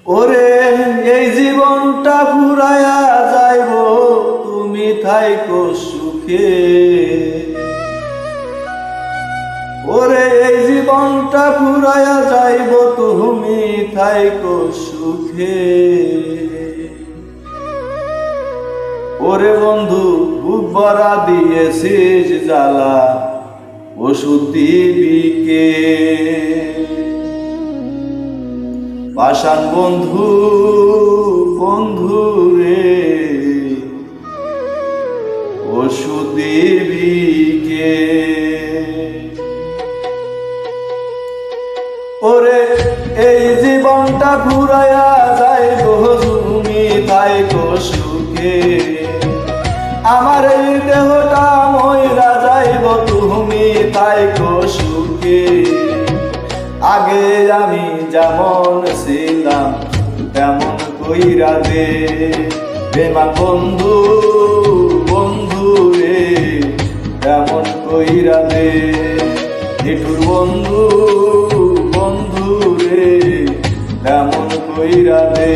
ওরে এই জীবনটা ফুরায়া যাইব, তুমি থাইকো সুখে। ওরে এই জীবনটা ফুরায়া যাইব, তুমি থাইকো সুখে। ওরে বন্ধু বুক ভরা দিয়েছিস জ্বালা, ওষুধ দিবিকে পাষাণ বন্ধু, বন্ধু রে ওষুধ দিবিকে। ওরে এই জীবনটা ঘুরাইয়া যাইব, তুমি থাইকো সুখে। আমার এই দেহটা মইরা যাইব, তুমি থাইকো সুখে। আগে আমি যেমন ছিলাম তেমন কইরা দে, বেমান বন্ধু, বন্ধু রে তেমন কইরা দে। নিঠুর বন্ধু, বন্ধু রে তেমন কইরা দে।